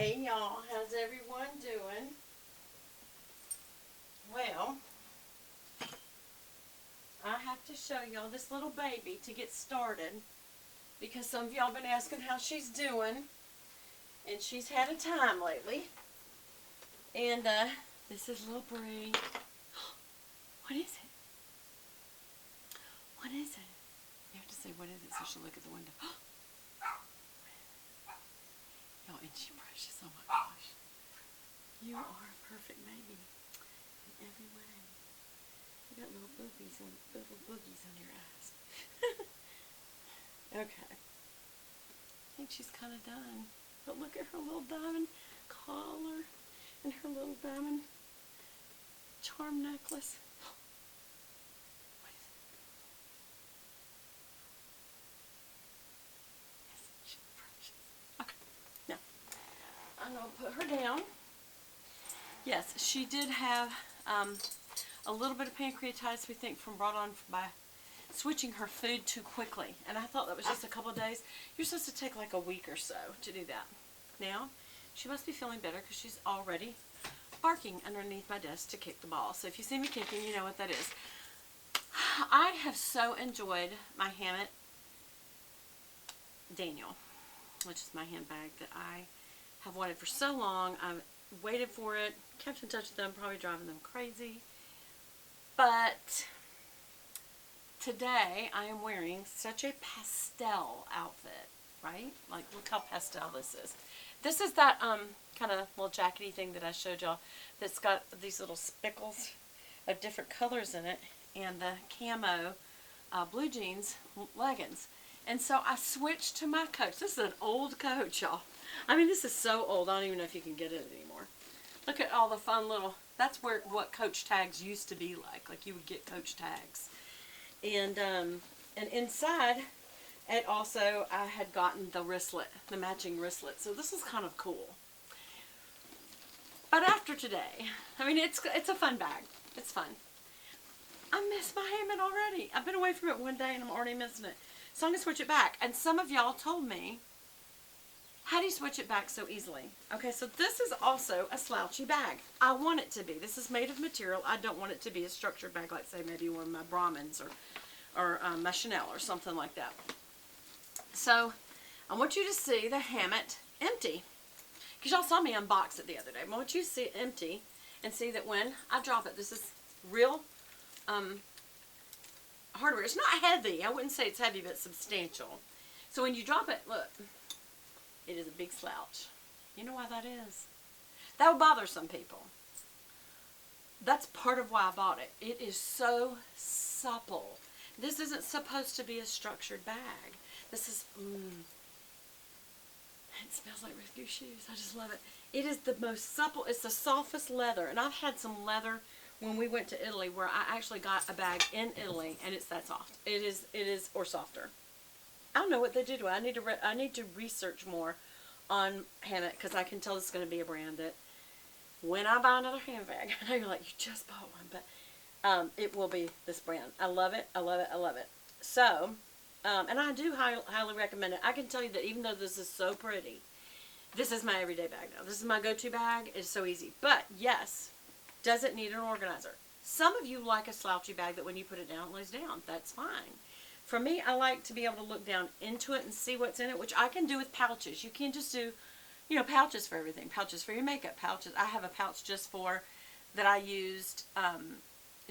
Hey y'all, how's everyone doing? Well, I have to show y'all this little baby to get started because some of y'all been asking how she's doing, and she's had a time lately. And this is little Bree. What is it? What is it? You have to say what is it so she'll look at the window. Y'all, and she precious. Oh my gosh. You are a perfect baby in every way. You got little boogies on your eyes. Okay. I think she's kind of done. But look at her little diamond collar and her little diamond charm necklace. What is it? Isn't she precious? Okay. Now, I'm going to put her down. Yes, she did have a little bit of pancreatitis, we think, brought on by switching her food too quickly. And I thought that was just a couple of days. You're supposed to take like a week or so to do that. Now, she must be feeling better because she's already barking underneath my desk to kick the ball. So if you see me kicking, you know what that is. I have so enjoyed my Hammitt Daniel, which is my handbag that I have wanted for so long. I've waited for it, kept in touch with them, probably driving them crazy. But today I am wearing such a pastel outfit, right? Like, look how pastel this is. This is that kind of little jackety thing that I showed y'all that's got these little spickles of different colors in it, and the camo blue jeans leggings. And so I switched to my coach. This is an old coach, y'all. I mean, this is so old, I don't even know if you can get it anymore. Look at all the fun little, that's what coach tags used to be like. Like, you would get coach tags. And inside, it also, I had gotten the wristlet, the matching wristlet. So this is kind of cool. But after today, I mean, it's a fun bag. It's fun. I miss my Hammitt already. I've been away from it one day and I'm already missing it. So I'm going to switch it back. And some of y'all told me, how do you switch it back so easily? Okay, so this is also a slouchy bag. I want it to be. This is made of material. I don't want it to be a structured bag like, say, maybe one of my Brahmins or my Chanel or something like that. So I want you to see the Hammitt empty. Because y'all saw me unbox it the other day. I want you to see it empty and see that when I drop it, this is real hardware. It's not heavy. I wouldn't say it's heavy, but it's substantial. So when you drop it, look, it is a big slouch. You know why that is? That would bother some people. That's part of why I bought it. It is so supple. This isn't supposed to be a structured bag. This is, it smells like Rick Goose shoes. I just love it. It is the most supple, it's the softest leather. And I've had some leather when we went to Italy where I actually got a bag in Italy and it's that soft. It is, or softer. I don't know what they do to it. I need to research more on Hammitt because I can tell this is going to be a brand that when I buy another handbag, I know you're like, you just bought one, but it will be this brand. I love it. I love it. I love it. So, and I do highly recommend it. I can tell you that even though this is so pretty, this is my everyday bag now. This is my go-to bag. It's so easy. But yes, does it need an organizer? Some of you like a slouchy bag that when you put it down, it lays down. That's fine. For me, I like to be able to look down into it and see what's in it, which I can do with pouches. You can't just do, you know, pouches for everything. Pouches for your makeup, pouches. I have a pouch just for, that I used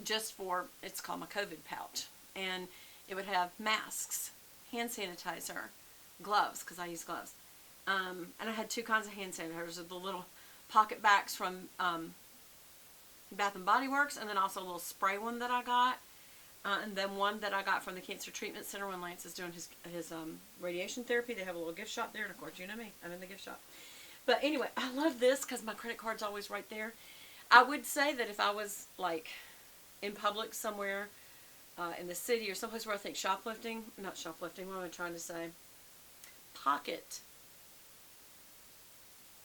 just for, it's called my COVID pouch. And it would have masks, hand sanitizer, gloves, because I use gloves. And I had two kinds of hand sanitizers, the little pocket backs from Bath and Body Works, and then also a little spray one that I got. And then one that I got from the Cancer Treatment Center when Lance is doing his radiation therapy. They have a little gift shop there. And, of course, you know me. I'm in the gift shop. But, anyway, I love this because my credit card's always right there. I would say that if I was, like, in public somewhere in the city or someplace where I think shoplifting. Not shoplifting. What am I trying to say? Pocket.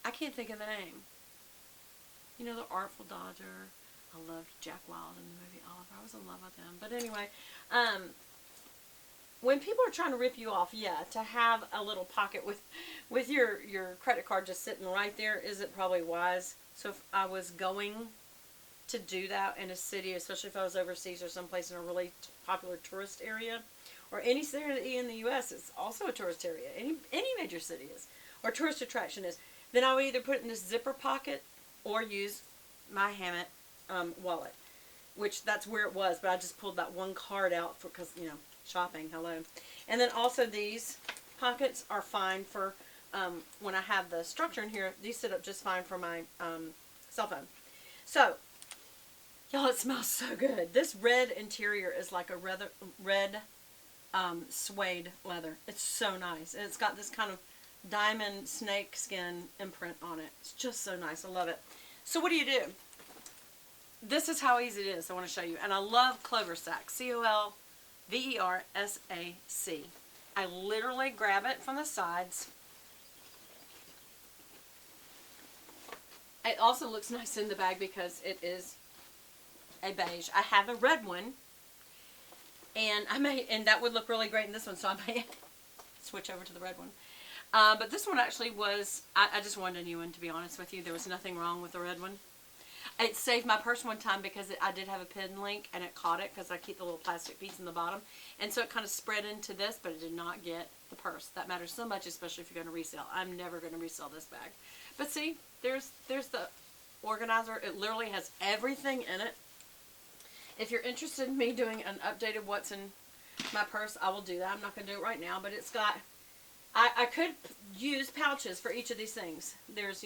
I can't think of the name. You know, the Artful Dodger. I loved Jack Wilde in the movie Oliver. I was in love with him. But anyway, when people are trying to rip you off, yeah, to have a little pocket with your credit card just sitting right there isn't probably wise. So if I was going to do that in a city, especially if I was overseas or someplace in a really popular tourist area, or any city in the U.S. is also a tourist area. Any major city is, or tourist attraction is. Then I would either put it in this zipper pocket or use my Hammitt wallet, which that's where it was. But I just pulled that one card out for because shopping. Hello, and then also these pockets are fine for when I have the structure in here. These sit up just fine for my cell phone. So. Y'all, it smells so good. This red interior is like a red suede leather. It's so nice. And it's got this kind of diamond snake skin imprint on it. It's just so nice. I love it. So what do? This is how easy it is. I want to show you. And I love Cloversac. Cloversac. I literally grab it from the sides. It also looks nice in the bag because it is a beige. I have a red one, and that would look really great in this one, so I may switch over to the red one. But this one actually was, I just wanted a new one, to be honest with you. There was nothing wrong with the red one. It saved my purse one time because I did have a pin link, and it caught it because I keep the little plastic piece in the bottom, and so it kind of spread into this, but it did not get the purse. That matters so much, especially if you're going to resell. I'm never going to resell this bag. But see, there's the organizer. It literally has everything in it. If you're interested in me doing an updated what's in my purse, I will do that. I'm not going to do it right now, but it's got, I could use pouches for each of these things. There's,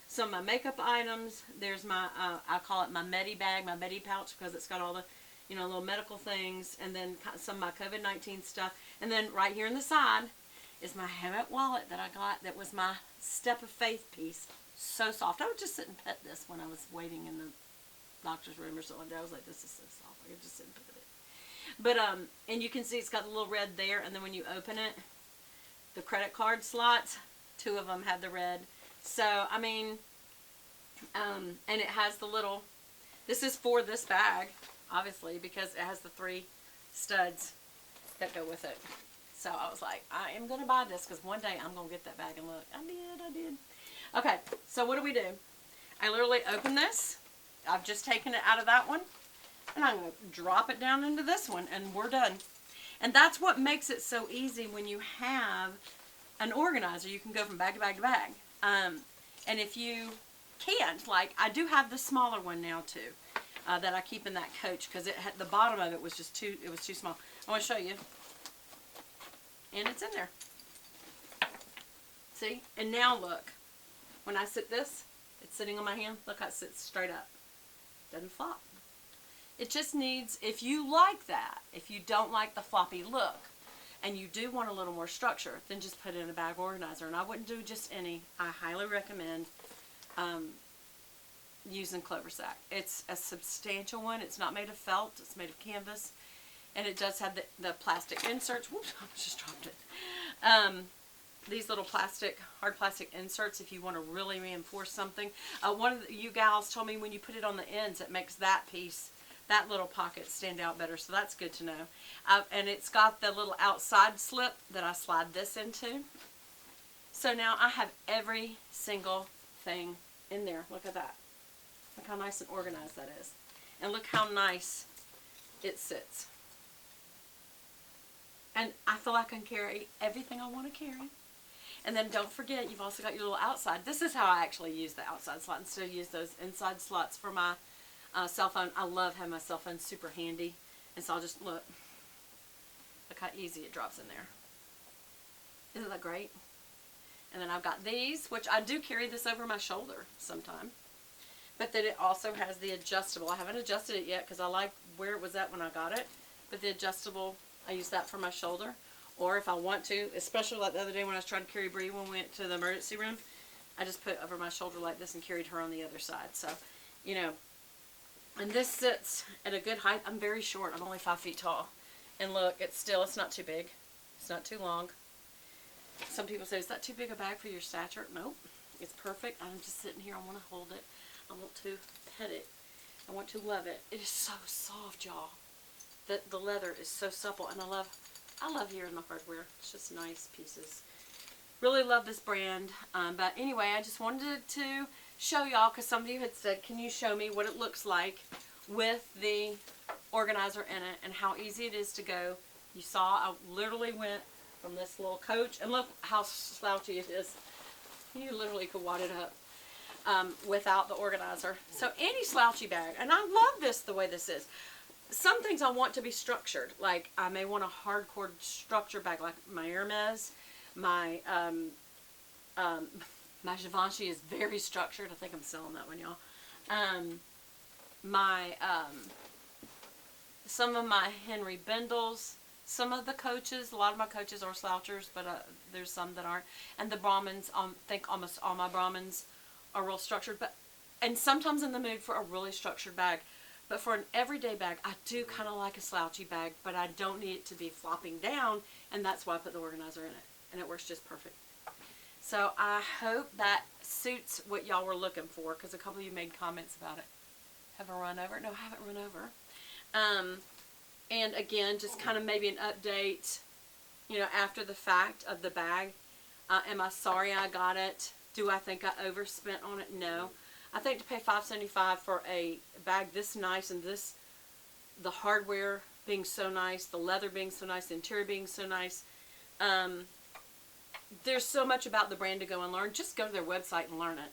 some of my makeup items. There's my, I call it my Medi bag, my Medi pouch, because it's got all the, little medical things, and then some of my COVID-19 stuff. And then right here on the side is my Hammitt wallet that I got. That was my Step of Faith piece. So soft. I would just sit and pet this when I was waiting in the doctor's room or something. I was like, this is so soft. I could just sit and pet it. But, and you can see it's got the little red there, and then when you open it, the credit card slots, 2 of them have the red. So, I mean, and it has the little, this is for this bag, obviously, because it has the 3 studs that go with it. So I was like, I am going to buy this because one day I'm going to get that bag and look. I did. Okay, so what do? I literally open this. I've just taken it out of that one, and I'm going to drop it down into this one, and we're done. And that's what makes it so easy when you have an organizer. You can go from bag to bag to bag. And if you can't, like, I do have the smaller one now, too, that I keep in that coach, because the bottom of it was just too small. I want to show you. And it's in there. See? And now look. When I sit this, it's sitting on my hand. Look how it sits straight up. Doesn't flop. It just needs, if you like that, if you don't like the floppy look, and you do want a little more structure, then just put it in a bag organizer. And I wouldn't do just any. I highly recommend using Cloversac. It's a substantial one. It's not made of felt. It's made of canvas. And it does have the plastic inserts. Whoops, I just dropped it. These little hard plastic inserts if you want to really reinforce something. One of you gals told me when you put it on the ends, it makes that piece, that little pocket stand out better. So that's good to know. And it's got the little outside slip that I slide this into. So now I have every single thing in there. Look at that. Look how nice and organized that is. And look how nice it sits. And I feel like I can carry everything I want to carry. And then don't forget, you've also got your little outside. This is how I actually use the outside slot instead of use those inside slots for my cell phone. I love having my cell phone super handy. And so I'll just look how easy it drops in there. Isn't that great? And then I've got these, which I do carry this over my shoulder sometime. But then it also has the adjustable. I haven't adjusted it yet because I like where it was at when I got it. But the adjustable, I use that for my shoulder. Or if I want to, especially like the other day when I was trying to carry Bree when we went to the emergency room, I just put it over my shoulder like this and carried her on the other side. So, and this sits at a good height. I'm very short. I'm only 5 feet tall. And look, it's not too big. It's not too long. Some people say, is that too big a bag for your stature? Nope. It's perfect. I'm just sitting here. I want to hold it. I want to pet it. I want to love it. It is so soft, y'all. The leather is so supple, and I I love hearing the hardware. It's just nice pieces. Really love this brand. But anyway, I just wanted to show y'all, because some of you had said, can you show me what it looks like with the organizer in it and how easy it is to go. You saw I literally went from this little coach, and look how slouchy it is. You literally could wad it up without the organizer. So any slouchy bag, and I love this the way this is. Some things I want to be structured, like I may want a hardcore structure bag, like my Hermes, my my Givenchy is very structured. I think I'm selling that one, y'all. Some of my Henry Bendels, some of the coaches, a lot of my coaches are slouchers, but there's some that aren't. And the Brahmins, I think almost all my Brahmins are real structured, and sometimes in the mood for a really structured bag. But for an everyday bag, I do kind of like a slouchy bag, but I don't need it to be flopping down, and that's why I put the organizer in it, and it works just perfect. So I hope that suits what y'all were looking for, because a couple of you made comments about it. Have I run over? No, I haven't run over. And again, just kind of maybe an update, you know, after the fact of the bag. Am I sorry I got it? Do I think I overspent on it? No. I think to pay $5.75 for a bag this nice, and the hardware being so nice, the leather being so nice, the interior being so nice, there's so much about the brand to go and learn. Just go to their website and learn it.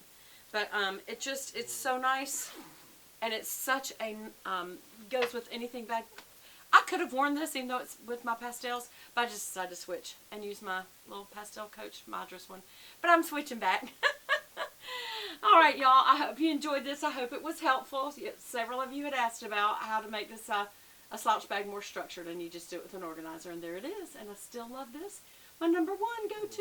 But it's so nice, and it's such a goes with anything bag. I could have worn this even though it's with my pastels, but I just decided to switch and use my little pastel Coach Madras one. But I'm switching back. Alright, y'all, I hope you enjoyed this. I hope it was helpful. Several of you had asked about how to make this a slouch bag more structured, and you just do it with an organizer, and there it is. And I still love this. My number one go-to.